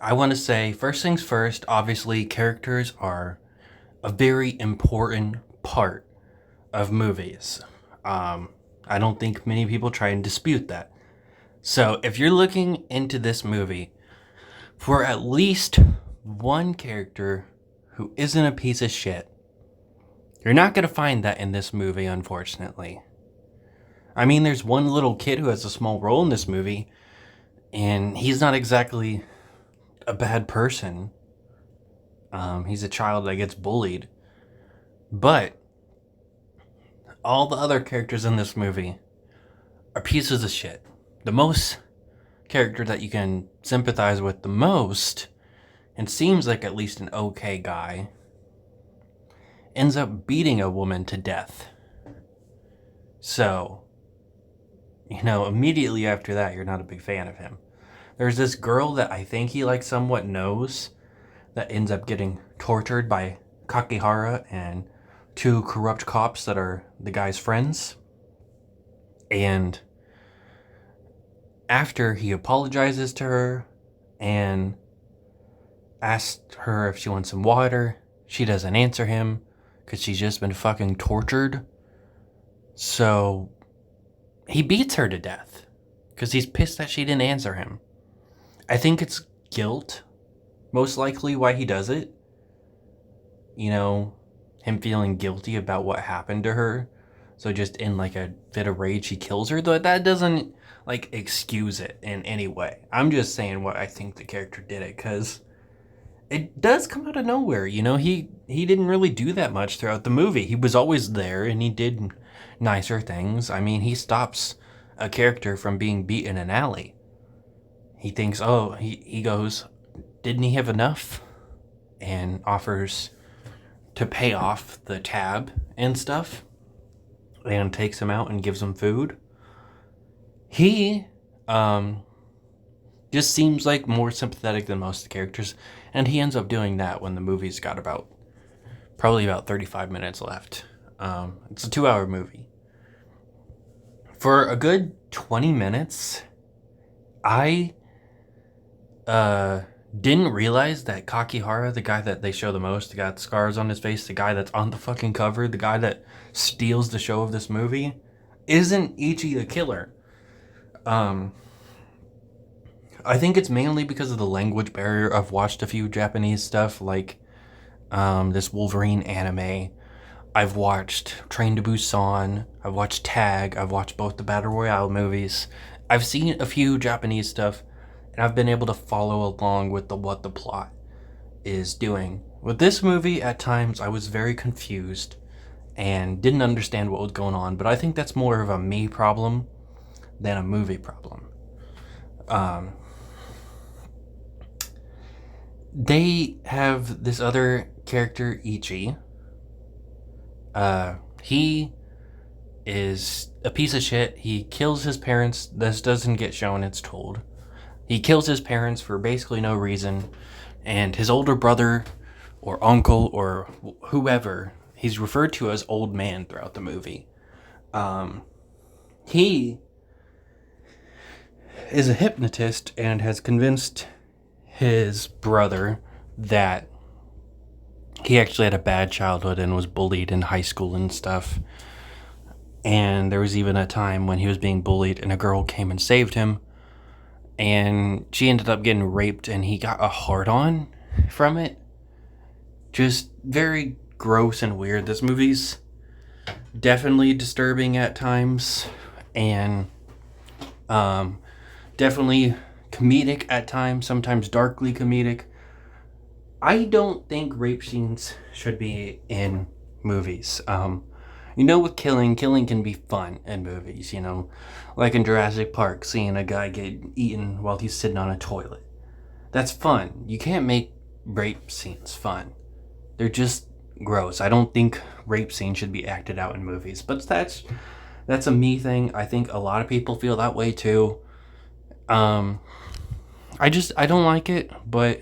I want to say, first things first, obviously, characters are a very important part of movies. Um, I don't think many people try and dispute that. So, if you're looking into this movie for at least one character who isn't a piece of shit, you're not going to find that in this movie, unfortunately. I mean, there's one little kid who has a small role in this movie, and he's not exactly a bad person. He's a child that gets bullied. But all the other characters in this movie are pieces of shit. The most character that you can sympathize with the most, and seems like at least an okay guy, ends up beating a woman to death. So, immediately after that, you're not a big fan of him. There's this girl that I think he like somewhat knows that ends up getting tortured by Kakihara and two corrupt cops that are the guy's friends. And after he apologizes to her and asks her if she wants some water, she doesn't answer him because she's just been fucking tortured. So he beats her to death because he's pissed that she didn't answer him. I think it's guilt, most likely, why he does it. Him feeling guilty about what happened to her. So just in like a fit of rage, he kills her. Though that doesn't like excuse it in any way. I'm just saying what I think the character did it, because it does come out of nowhere. He didn't really do that much throughout the movie. He was always there and he did nicer things. I mean, he stops a character from being beat in an alley. He thinks, oh, he goes, didn't he have enough? And offers to pay off the tab and stuff, and takes him out and gives him food. He just seems like more sympathetic than most of the characters, and he ends up doing that when the movie's got probably about 35 minutes left. It's a 2-hour movie. For a good 20 minutes, I didn't realize that Kakihara, the guy that they show the most, the guy with scars on his face, the guy that's on the fucking cover, the guy that steals the show of this movie, isn't Ichi the killer. I think it's mainly because of the language barrier. I've watched a few Japanese stuff, like this Wolverine anime. I've watched Train to Busan. I've watched Tag. I've watched both the Battle Royale movies. I've seen a few Japanese stuff, and I've been able to follow along with what the plot is doing. With this movie, at times, I was very confused and didn't understand what was going on, but I think that's more of a me problem than a movie problem. They have this other character, Ichi. He is a piece of shit. He kills his parents. This doesn't get shown, it's told. He kills his parents for basically no reason. And his older brother or uncle or whoever, he's referred to as old man throughout the movie. He is a hypnotist and has convinced his brother that he actually had a bad childhood and was bullied in high school and stuff. And there was even a time when he was being bullied and a girl came and saved him. And she ended up getting raped and he got a hard-on from it. Just very gross and weird. This movie's definitely disturbing at times. And definitely comedic at times. Sometimes darkly comedic. I don't think rape scenes should be in movies. With killing can be fun in movies, like in Jurassic Park, seeing a guy get eaten while he's sitting on a toilet. That's fun. You can't make rape scenes fun. They're just gross. I don't think rape scenes should be acted out in movies, but that's a me thing. I think a lot of people feel that way too. I don't like it, but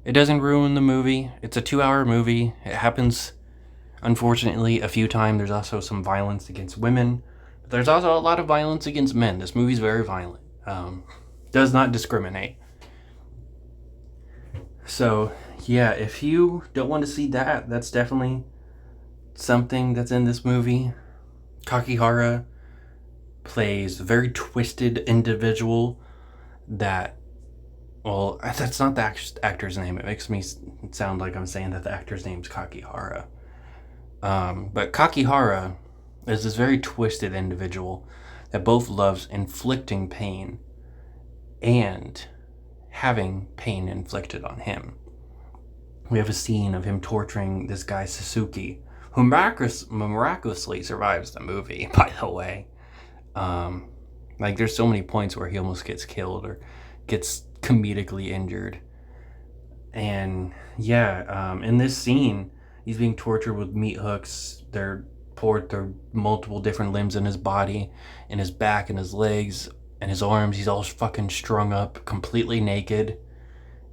it doesn't ruin the movie. It's a 2-hour movie. It happens, unfortunately, a few times. There's also some violence against women. But there's also a lot of violence against men. This movie's very violent. Does not discriminate. So, yeah, if you don't want to see that, that's definitely something that's in this movie. Kakihara plays a very twisted individual that, well, that's not the actor's name. It makes me sound like I'm saying that the actor's name's Kakihara. But Kakihara is this very twisted individual that both loves inflicting pain and having pain inflicted on him. We have a scene of him torturing this guy Suzuki, who miraculously survives the movie, by the way. Like, there's so many points where he almost gets killed or gets comedically injured. And yeah, in this scene, he's being tortured with meat hooks. They're poured through multiple different limbs in his body, in his back, and his legs, and his arms. He's all fucking strung up, completely naked.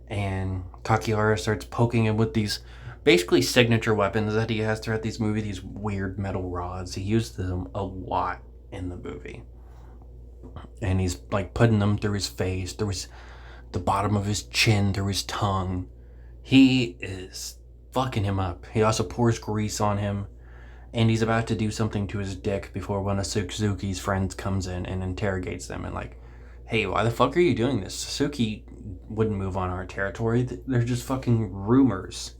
And Kakihara starts poking him with these basically signature weapons that he has throughout these movies, these weird metal rods. He used them a lot in the movie. And he's like putting them through his face, through the bottom of his chin, through his tongue. He is fucking him up. He also pours grease on him, and he's about to do something to his dick before one of Suzuki's friends comes in and interrogates them and like, hey, why the fuck are you doing this? Suzuki wouldn't move on our territory. They're just fucking rumors.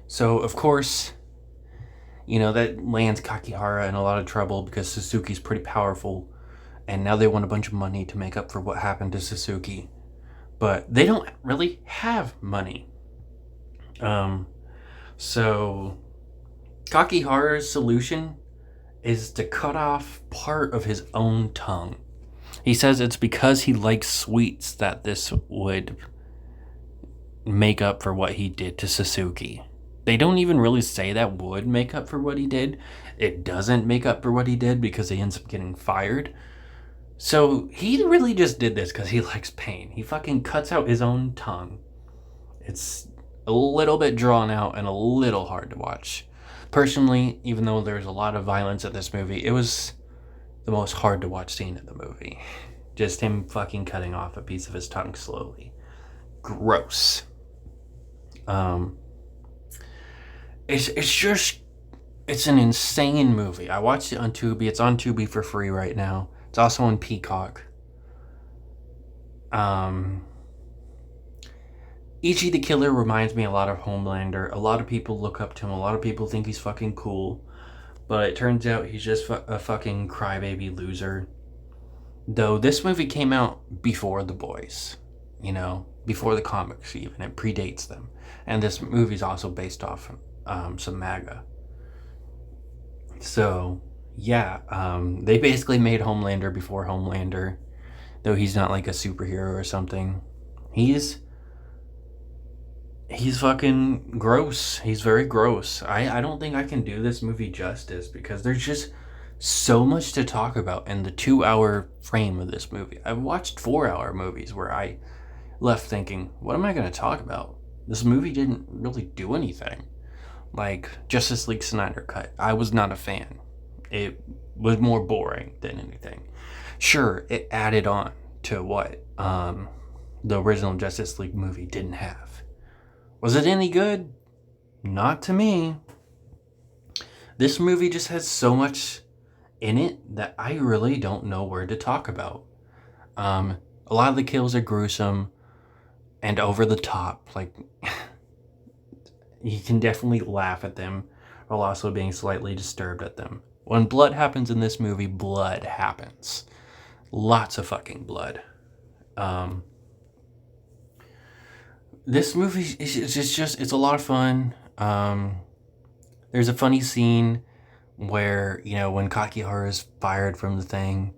So, of course, that lands Kakihara in a lot of trouble because Suzuki's pretty powerful, and now they want a bunch of money to make up for what happened to Suzuki. But they don't really have money. So Kakihara's solution is to cut off part of his own tongue. He says it's because he likes sweets that this would make up for what he did to Suzuki. They don't even really say that would make up for what he did. It doesn't make up for what he did because he ends up getting fired. So he really just did this because he likes pain. He fucking cuts out his own tongue. It's a little bit drawn out and a little hard to watch. Personally, even though there's a lot of violence in this movie, it was the most hard to watch scene in the movie. Just him fucking cutting off a piece of his tongue slowly. Gross. It's an insane movie. I watched it on Tubi. It's on Tubi for free right now. It's also on Peacock. Ichi the Killer reminds me a lot of Homelander. A lot of people look up to him. A lot of people think he's fucking cool. But it turns out he's just a fucking crybaby loser. Though this movie came out before The Boys. Before the comics even. It predates them. And this movie's also based off some MAGA. So, yeah. They basically made Homelander before Homelander. Though he's not like a superhero or something. He's fucking gross. He's very gross. I don't think I can do this movie justice because there's just so much to talk about in the 2-hour frame of this movie. I've watched 4-hour movies where I left thinking, what am I going to talk about? This movie didn't really do anything. Like Justice League Snyder Cut. I was not a fan. It was more boring than anything. Sure, it added on to what the original Justice League movie didn't have. Was it any good? Not to me. This movie just has so much in it that I really don't know where to talk about. A lot of the kills are gruesome and over the top. Like, you can definitely laugh at them while also being slightly disturbed at them. When blood happens in this movie, blood happens. Lots of fucking blood. This movie it's a lot of fun. There's a funny scene where, when Kakihara is fired from the thing,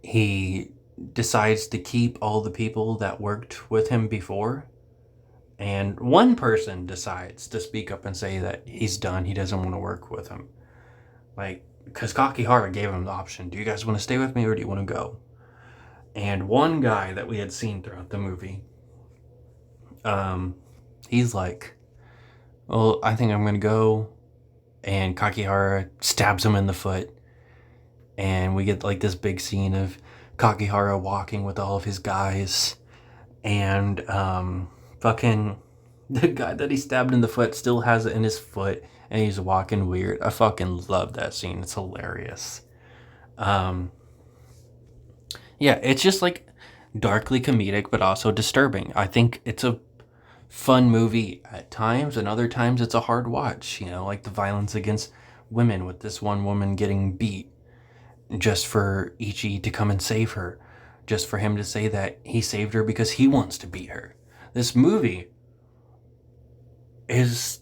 he decides to keep all the people that worked with him before. And one person decides to speak up and say that he's done. He doesn't want to work with him. Like, because Kakihara gave him the option. Do you guys want to stay with me or do you want to go? And one guy that we had seen throughout the movie, he's like, well, I think I'm going to go. And Kakihara stabs him in the foot. And we get like this big scene of Kakihara walking with all of his guys. And Fucking the guy that he stabbed in the foot still has it in his foot and he's walking weird. I fucking love that scene. It's hilarious. Um, yeah, it's just like darkly comedic but also disturbing. I think it's a fun movie at times, and other times it's a hard watch. Like the violence against women with this one woman getting beat just for Ichi to come and save her, just for him to say that he saved her because he wants to beat her. This movie is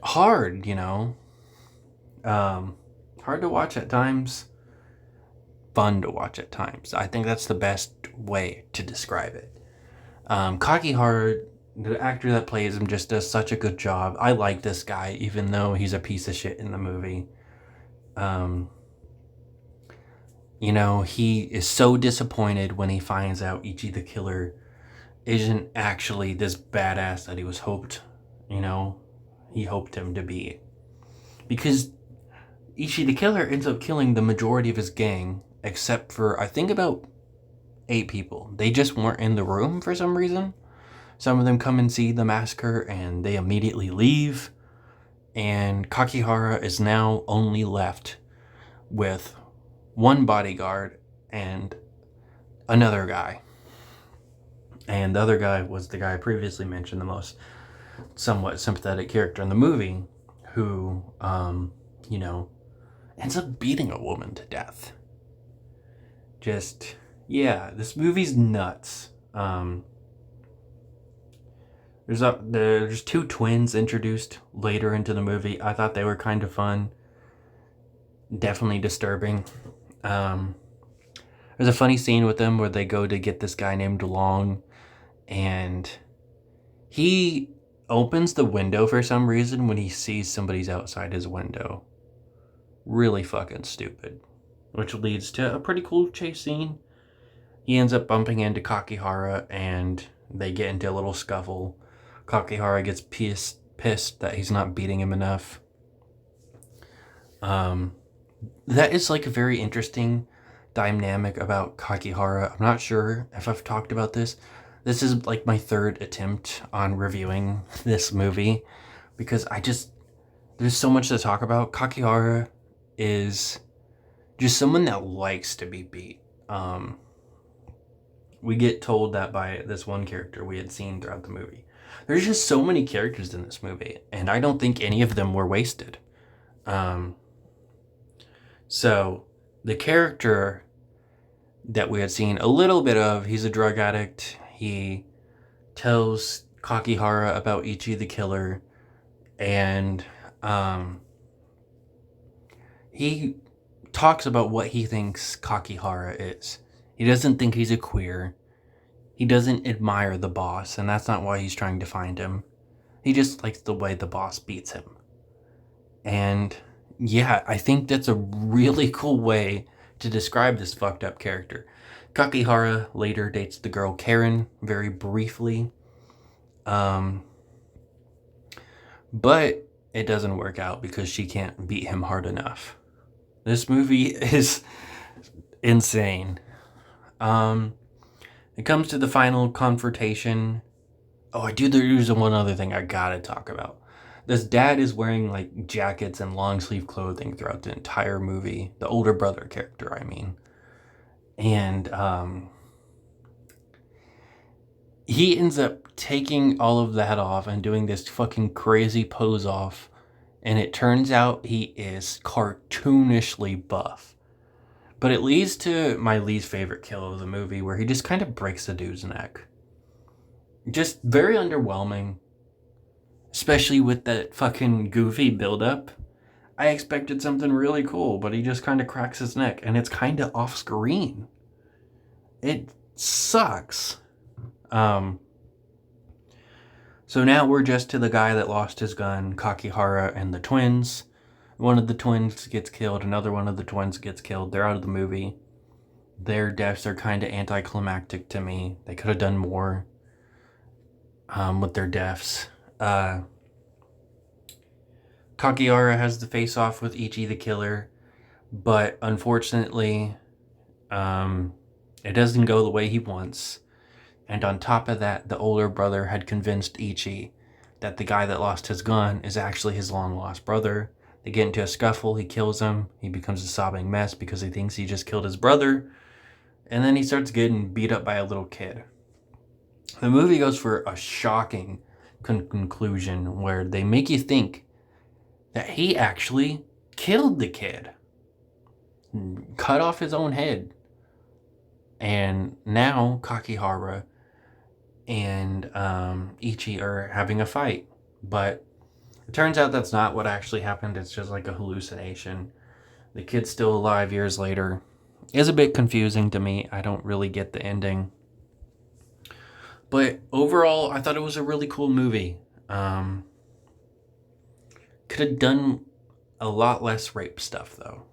hard, hard to watch at times, fun to watch at times. I think that's the best way to describe it. Kakihara, the actor that plays him, just does such a good job. I like this guy, even though he's a piece of shit in the movie. He is so disappointed when he finds out Ichi the killer isn't actually this badass that he was hoped, he hoped him to be. Because Ichi the killer ends up killing the majority of his gang, except for, I think, about 8 people. They just weren't in the room for some reason. Some of them come and see the massacre and they immediately leave. And Kakihara is now only left with one bodyguard and another guy. And the other guy was the guy I previously mentioned, the most somewhat sympathetic character in the movie, who, ends up beating a woman to death. This movie's nuts. There's 2 twins introduced later into the movie. I thought they were kind of fun. Definitely disturbing. There's a funny scene with them where they go to get this guy named Long, and he opens the window for some reason when he sees somebody's outside his window. Really fucking stupid. Which leads to a pretty cool chase scene. He ends up bumping into Kakihara and they get into a little scuffle. Kakihara gets pissed that he's not beating him enough. That is like a very interesting dynamic about Kakihara. I'm not sure if I've talked about this. This is like my 3rd attempt on reviewing this movie because there's so much to talk about. Kakihara is just someone that likes to be beat. We get told that by this one character we had seen throughout the movie. There's just so many characters in this movie, and I don't think any of them were wasted. So the character that we had seen a little bit of, he's a drug addict. He tells Kakihara about Ichi the killer, and he talks about what he thinks Kakihara is. He doesn't think he's a queer. He doesn't admire the boss, and that's not why he's trying to find him. He just likes the way the boss beats him. And yeah, I think that's a really cool way to describe this fucked up character. Kakihara later dates the girl Karen very briefly. But it doesn't work out because she can't beat him hard enough. This movie is insane. It comes to the final confrontation. Oh, there's one other thing I gotta talk about. This dad is wearing like jackets and long sleeve clothing throughout the entire movie. The older brother character, I mean. And he ends up taking all of that off and doing this fucking crazy pose off. And it turns out he is cartoonishly buff. But it leads to my least favorite kill of the movie, where he just kind of breaks the dude's neck. Just very underwhelming. Especially with that fucking goofy build-up. I expected something really cool, but he just kind of cracks his neck, and it's kind of off-screen. It sucks. So now we're just to the guy that lost his gun, Kakihara, and the twins. One of the twins gets killed, another one of the twins gets killed. They're out of the movie. Their deaths are kind of anticlimactic to me. They could have done more with their deaths. Kakihara has the face-off with Ichi the killer, but unfortunately, it doesn't go the way he wants. And on top of that, the older brother had convinced Ichi that the guy that lost his gun is actually his long lost brother. They get into a scuffle, he kills him, he becomes a sobbing mess because he thinks he just killed his brother, and then he starts getting beat up by a little kid. The movie goes for a shocking conclusion where they make you think that he actually killed the kid, cut off his own head. And now Kakihara and Ichi are having a fight. But it turns out that's not what actually happened. It's just like a hallucination. The kid's still alive years later. It's a bit confusing to me. I don't really get the ending. But overall, I thought it was a really cool movie. Could have done a lot less rape stuff, though.